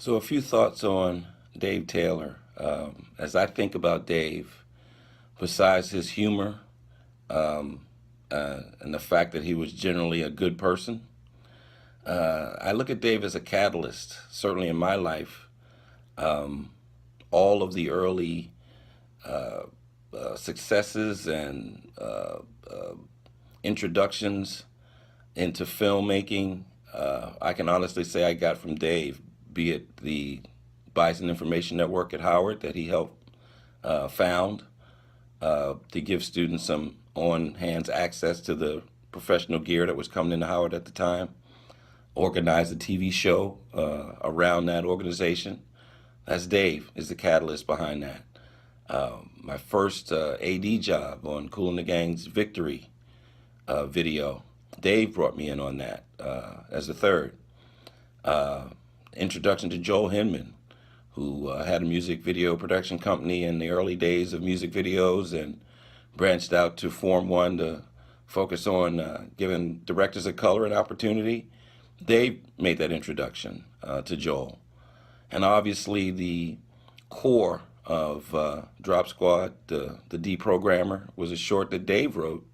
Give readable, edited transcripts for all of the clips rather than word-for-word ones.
So, a few thoughts on Dave Taylor. As I think about Dave, besides his humor and the fact that he was generally a good person, I look at Dave as a catalyst, certainly in my life. All of the early successes and introductions into filmmaking, I can honestly say I got from Dave, be it the Bison Information Network at Howard that he helped found to give students some on hands access to the professional gear that was coming into Howard at the time, organized a TV show around that organization. That's Dave, is the catalyst behind that. My first AD job on Kool and the Gang's Victory video, Dave brought me in on that as a third. Introduction to Joel Hinman, who had a music video production company in the early days of music videos and branched out to form one to focus on giving directors of color an opportunity. Dave made that introduction to Joel. And obviously, the core of Drop Squad, the Deprogrammer, was a short that Dave wrote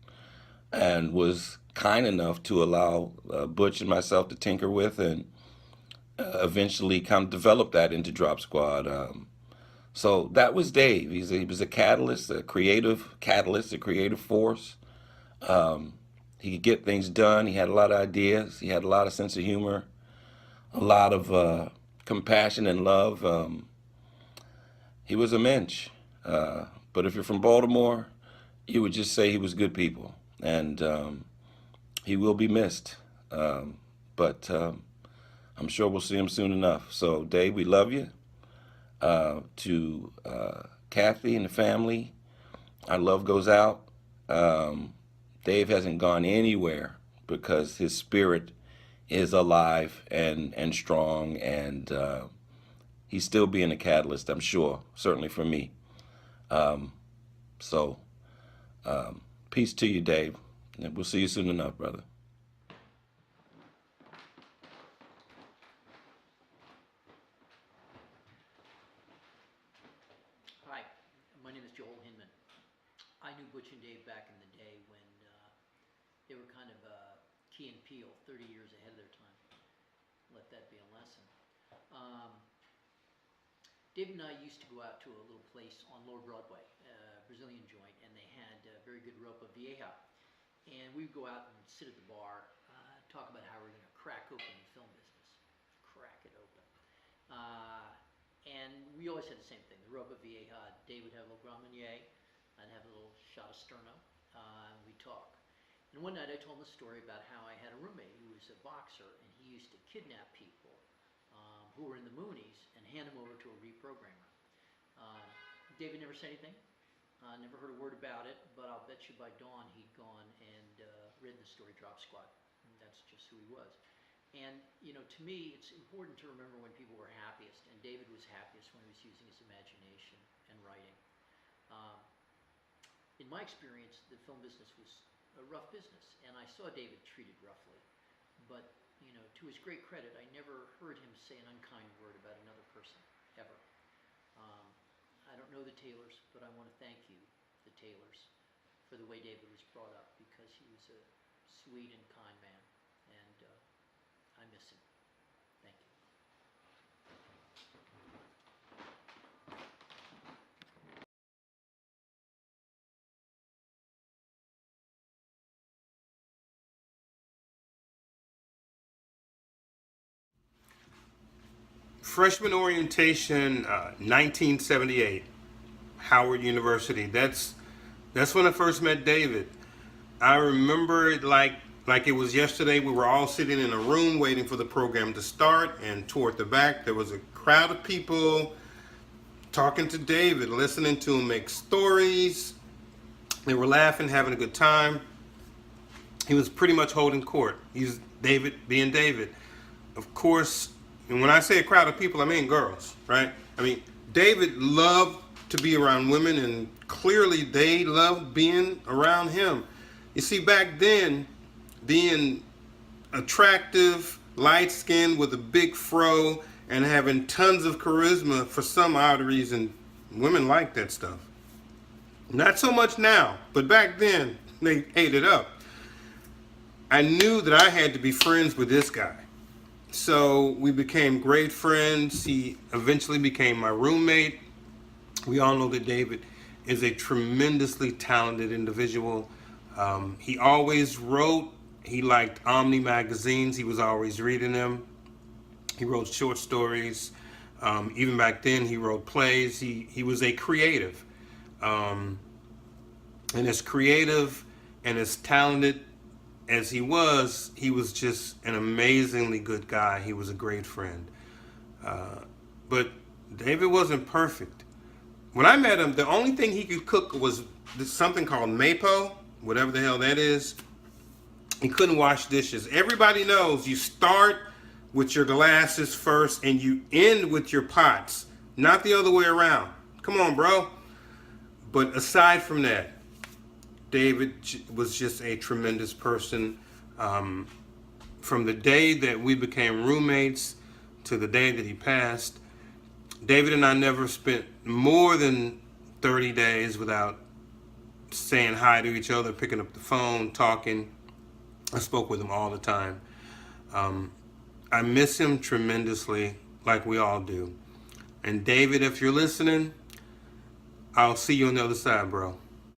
and was kind enough to allow Butch and myself to tinker with and eventually kind of develop that into Drop Squad. So that was Dave. He was a catalyst, a creative catalyst, a creative force. He could get things done. He had a lot of ideas. He had a lot of sense of humor, a lot of compassion and love. He was a mensch. But if you're from Baltimore, you would just say he was good people. And he will be missed. But I'm sure we'll see him soon enough. So, Dave, we love you. To Kathy and the family, our love goes out. Dave hasn't gone anywhere because his spirit is alive and strong, and he's still being a catalyst, I'm sure, certainly for me. So, peace to you, Dave. And we'll see you soon enough, brother. Hi, my name is Joel Hinman. I knew Butch and Dave back in the day when they were kind of Key and Peele, 30 years ahead of their time. Let that be a lesson. Um, Dave and I used to go out to a little place on Lower Broadway, Brazilian joint, and they had very good ropa vieja. And we would go out and sit at the bar, talk about how we're going to crack open the film business, crack it open. And we always had the same thing, the ropa vieja. Dave would have a little Grand Marnier, I'd have a little shot of Sterno, and we'd talk. And one night I told him a story about how I had a roommate who was a boxer, and he used to kidnap people who were in the Moonies and hand them over to a reprogrammer. David never said anything, never heard a word about it, but I'll bet you by dawn he'd gone and read the story Drop Squad. And that's just who he was. And, you know, to me, it's important to remember when people were happiest, and David was happiest when he was using his imagination and writing. Um, in my experience, the film business was a rough business, and I saw David treated roughly. But, you know, to his great credit, I never heard him say an unkind word about another person, ever. Um, I don't know the Taylors, but I want to thank you, the Taylors, for the way David was brought up, because he was a sweet and kind man, and I miss him. Thank you. Freshman orientation, 1978, Howard University. That's when I first met David. I remember it like it was yesterday. We were all sitting in a room waiting for the program to start, and toward the back there was a crowd of people talking to David, listening to him make stories. They were laughing, having a good time. He was pretty much holding court. He's David being David. Of course, and when I say a crowd of people, I mean girls, right? I mean, David loved to be around women, and clearly they loved being around him. You see, back then, being attractive, light skinned with a big fro, and having tons of charisma. For some odd reason, women like that stuff. Not so much now, but back then they ate it up. I knew that I had to be friends with this guy. So we became great friends. He eventually became my roommate. We all know that David is a tremendously talented individual. He always wrote. He liked Omni magazines. He was always reading them. He wrote short stories. Even back then, he wrote plays. He was a creative. And as creative and as talented as he was just an amazingly good guy. He was a great friend. But David wasn't perfect. When I met him, the only thing he could cook was something called Mapo, whatever the hell that is. He couldn't wash dishes. Everybody knows you start with your glasses first and you end with your pots, not the other way around. Come on, bro. But aside from that, David was just a tremendous person. From the day that we became roommates to the day that he passed, David and I never spent more than 30 days without saying hi to each other, picking up the phone, talking. I spoke with him all the time. I miss him tremendously, like we all do. And David, if you're listening, I'll see you on the other side, bro.